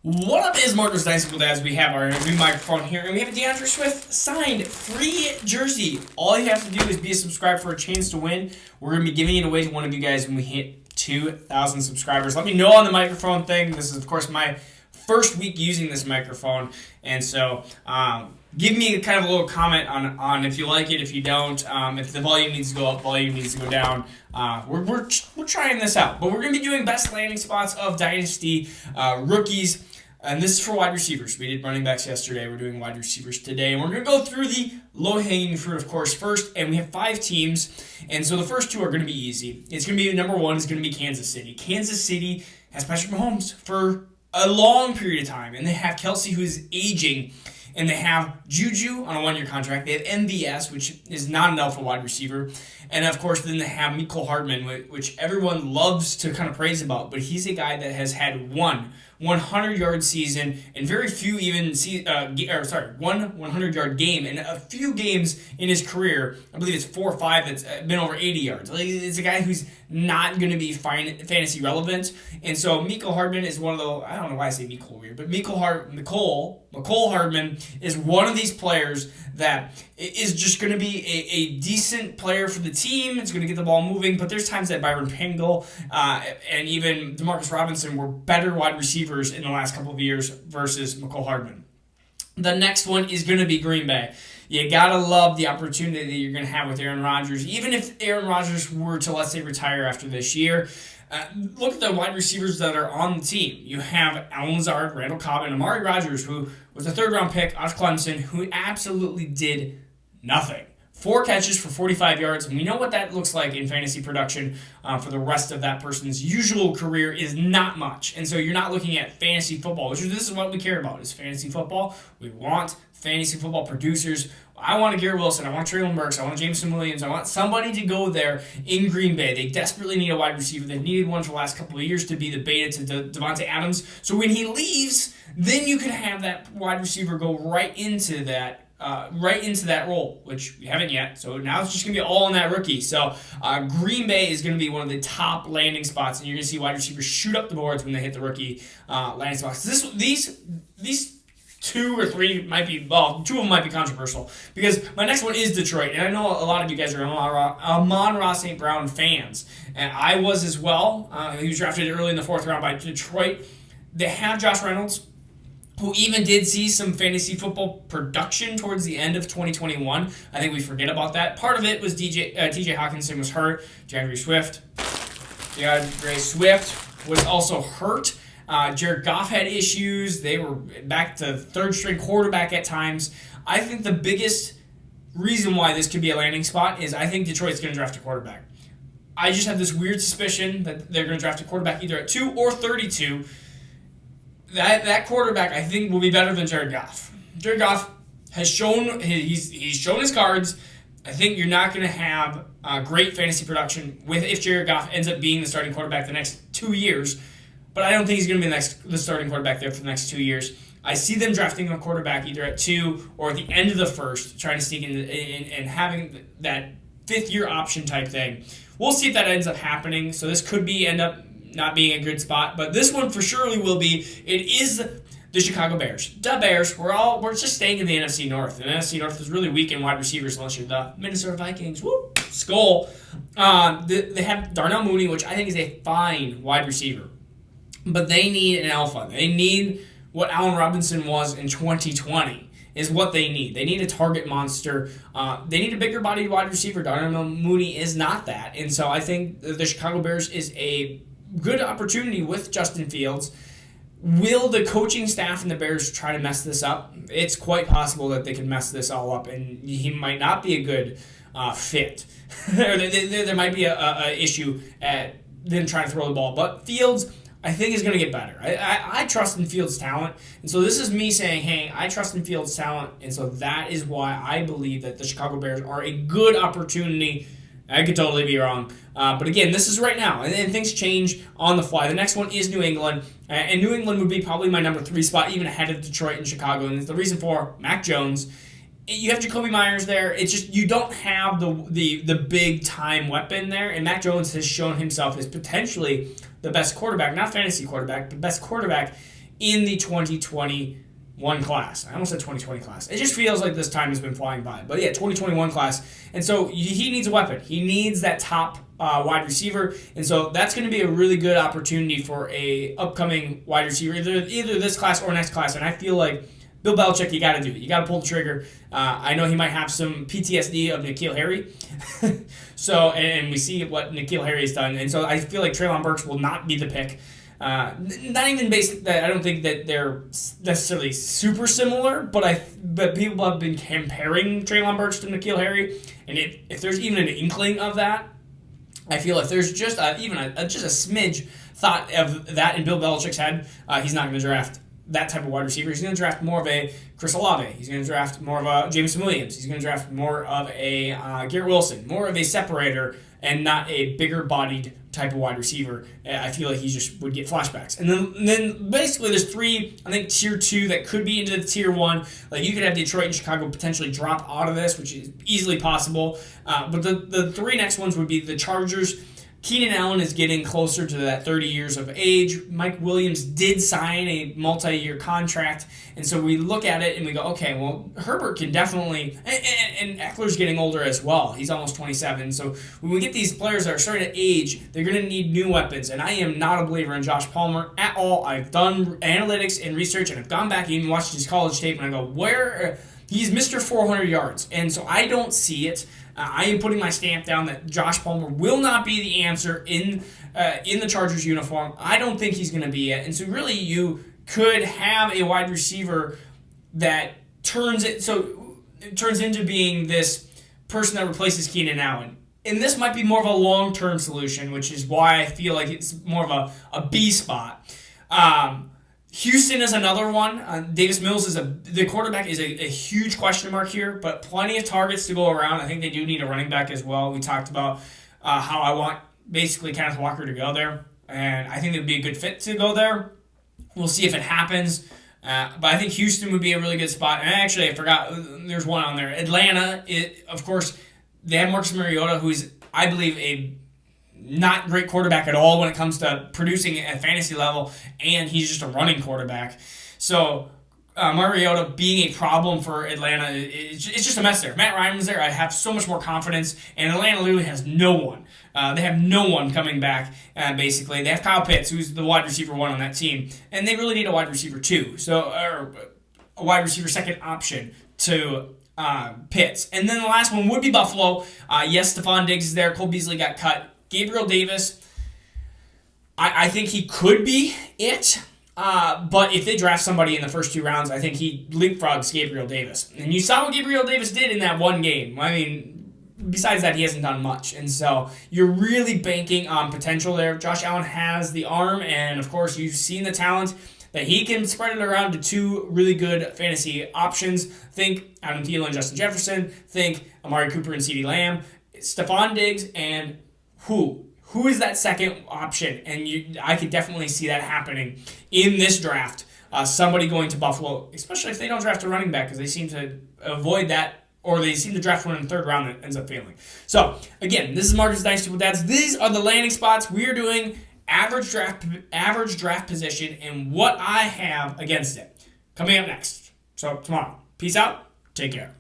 What up is Marcus Dynasty Fun as we have our new microphone here, and we have a DeAndre Swift signed free jersey. All you have to do is be a subscriber for a chance to win. We're going to be giving it away to one of you guys when we hit 2,000 subscribers. Let me know on the microphone thing. This is, of course, my first week using this microphone, and so give me kind of a little comment on if you like it, if you don't, if the volume needs to go up, volume needs to go down. We're trying this out, but we're going to be doing best landing spots of Dynasty rookies. And this is for wide receivers. We did running backs yesterday. We're doing wide receivers today. And we're going to go through the low-hanging fruit, of course, first. And we have 5 teams. And so the first 2 are going to be easy. It's going to be, number 1 is going to be Kansas City. Kansas City has Patrick Mahomes for a long period of time. And they have Kelsey, who is aging. And they have Juju on a 1-year contract. They have MVS, which is not enough for wide receiver. And, of course, then they have Mecole Hardman, which everyone loves to kind of praise about. But he's a guy that has had one 100-yard season and very few even one 100-yard game and a few games in his career. I believe it's 4 or 5 that's been over 80 yards. Like, it's a guy who's not going to be fantasy relevant. And so Mecole Hardman is one of the, I don't know why I say Mecole weird, but Mecole Hardman is one of these players that is just going to be a decent player for the team. It's going to get the ball moving, but there's times that Byron Pringle and even Demarcus Robinson were better wide receivers in the last couple of years versus Mecole Hardman. The next one is going to be Green Bay. You got to love the opportunity that you're going to have with Aaron Rodgers. Even if Aaron Rodgers were to, let's say, retire after this year, look at the wide receivers that are on the team. You have Allen Lazard, Randall Cobb, and Amari Rodgers, who was a third-round pick out of Clemson, who absolutely did nothing. 4 catches for 45 yards, and we know what that looks like in fantasy production for the rest of that person's usual career is not much. And so you're not looking at fantasy football, which this is what we care about, is fantasy football. We want fantasy football producers. I want a Garrett Wilson. I want Traylon Burks. I want Jameson Williams. I want somebody to go there in Green Bay. They desperately need a wide receiver. They've needed one for the last couple of years to be the beta to Devontae Adams. So when he leaves, then you can have that wide receiver go right into that role, which we haven't yet. So now it's just going to be all on that rookie. So Green Bay is going to be one of the top landing spots, and you're going to see wide receivers shoot up the boards when they hit the rookie landing spots. These 2 or 3 might be, well, 2 of them might be controversial because my next one is Detroit, and I know a lot of you guys are Amon-Ra St. Brown fans, and I was as well. He was drafted early in the 4th round by Detroit. They have Josh Reynolds, who even did see some fantasy football production towards the end of 2021. I think we forget about that. Part of it was TJ Hockenson was hurt. DeAndre Swift was also hurt. Jared Goff had issues. They were back to 3rd-string quarterback at times. I think the biggest reason why this could be a landing spot is I think Detroit's going to draft a quarterback. I just have this weird suspicion that they're going to draft a quarterback either at 2 or 32. That quarterback, I think, will be better than Jared Goff. Jared Goff has shown he's shown his cards. I think you're not going to have great fantasy production if Jared Goff ends up being the starting quarterback the next 2 years. But I don't think he's going to be the starting quarterback there for the next 2 years. I see them drafting a quarterback either at 2 or at the end of the 1st, trying to sneak in and having that 5th-year option type thing. We'll see if that ends up happening. So this could end up not being a good spot, but this one for surely will be. It is the Chicago Bears. The Bears, we're just staying in the NFC North. And the NFC North is really weak in wide receivers unless you're the Minnesota Vikings. Woo! Skull. They have Darnell Mooney, which I think is a fine wide receiver. But they need an alpha. They need what Allen Robinson was in 2020 is what they need. They need a target monster. They need a bigger-bodied wide receiver. Darnell Mooney is not that. And so I think the Chicago Bears is a good opportunity with Justin Fields. Will the coaching staff and the Bears try to mess this up? It's quite possible that they can mess this all up, and he might not be a good fit. there might be a issue at them trying to throw the ball. But Fields, I think, is going to get better. I trust in Fields' talent. And so this is me saying, hey, I trust in Fields' talent. And so that is why I believe that the Chicago Bears are a good opportunity. I could totally be wrong. But again, this is right now. And things change on the fly. The next one is New England. And New England would be probably my number 3 spot, even ahead of Detroit and Chicago. And the reason for Mac Jones. You have Jacoby Myers there. It's just you don't have the big-time weapon there. And Mac Jones has shown himself as potentially the best quarterback, not fantasy quarterback, but best quarterback in the 2021 class. I almost said 2020 class. It just feels like this time has been flying by. But yeah, 2021 class. And so he needs a weapon. He needs that top wide receiver. And so that's going to be a really good opportunity for a upcoming wide receiver, either this class or next class. And I feel like Bill Belichick, you got to do it. You got to pull the trigger. I know he might have some PTSD of N'Keal Harry. So, and we see what N'Keal Harry has done. And so I feel like Treylon Burks will not be the pick. Not even based that I don't think that they're necessarily super similar, but people have been comparing Treylon Burks to N'Keal Harry. And if there's even an inkling of that, I feel if there's just even a smidge thought of that in Bill Belichick's head, he's not going to draft that type of wide receiver. He's going to draft more of a Chris Olave. He's going to draft more of a Jameson Williams. He's going to draft more of a Garrett Wilson, more of a separator and not a bigger-bodied type of wide receiver. I feel like he just would get flashbacks. And then basically there's three, I think, tier 2 that could be into the tier 1. Like you could have Detroit and Chicago potentially drop out of this, which is easily possible. But the three next ones would be the Chargers. Keenan Allen is getting closer to that 30 years of age. Mike Williams did sign a multi-year contract, and so we look at it and we go, okay, well, Herbert can definitely, and Eckler's getting older as well. He's almost 27, so when we get these players that are starting to age, they're going to need new weapons, and I am not a believer in Josh Palmer at all. I've done analytics and research, and I've gone back and even watched his college tape, and I go, where? He's Mr. 400 yards, and so I don't see it. I am putting my stamp down that Josh Palmer will not be the answer in the Chargers uniform. I don't think he's going to be it. And so really you could have a wide receiver that turns into being this person that replaces Keenan Allen. And this might be more of a long-term solution, which is why I feel like it's more of a B spot. Houston is another one. Davis Mills the quarterback is a huge question mark here, but plenty of targets to go around. I think they do need a running back as well. We talked about how I want basically Kenneth Walker to go there, and I think it would be a good fit to go there. We'll see if it happens, but I think Houston would be a really good spot. And actually, I forgot, there's one on there. Atlanta, of course, they have Marcus Mariota, who's, I believe, a not great quarterback at all when it comes to producing at fantasy level, and he's just a running quarterback. So Mariota being a problem for Atlanta, it's just a mess there. If Matt Ryan was there, I have so much more confidence, and Atlanta literally has no one. They have no one coming back, basically. They have Kyle Pitts, who's the wide receiver 1 on that team, and they really need a wide receiver 2, or a wide receiver second option to Pitts. And then the last one would be Buffalo. Yes, Stephon Diggs is there. Cole Beasley got cut. Gabriel Davis, I think he could be it, but if they draft somebody in the first 2 rounds, I think he leapfrogs Gabriel Davis. And you saw what Gabriel Davis did in that one game. I mean, besides that, he hasn't done much. And so you're really banking on potential there. Josh Allen has the arm, and of course, you've seen the talent that he can spread it around to 2 really good fantasy options. Think Adam Thielen and Justin Jefferson. Think Amari Cooper and CeeDee Lamb. Stephon Diggs and who is that second option? And I could definitely see that happening in this draft. Somebody going to Buffalo, especially if they don't draft a running back, because they seem to avoid that, or they seem to draft one in the 3rd round that ends up failing. So, again, this is Marcus Dynasty with Dads. These are the landing spots. We are doing average draft position and what I have against it. Coming up next. So, tomorrow. Peace out. Take care.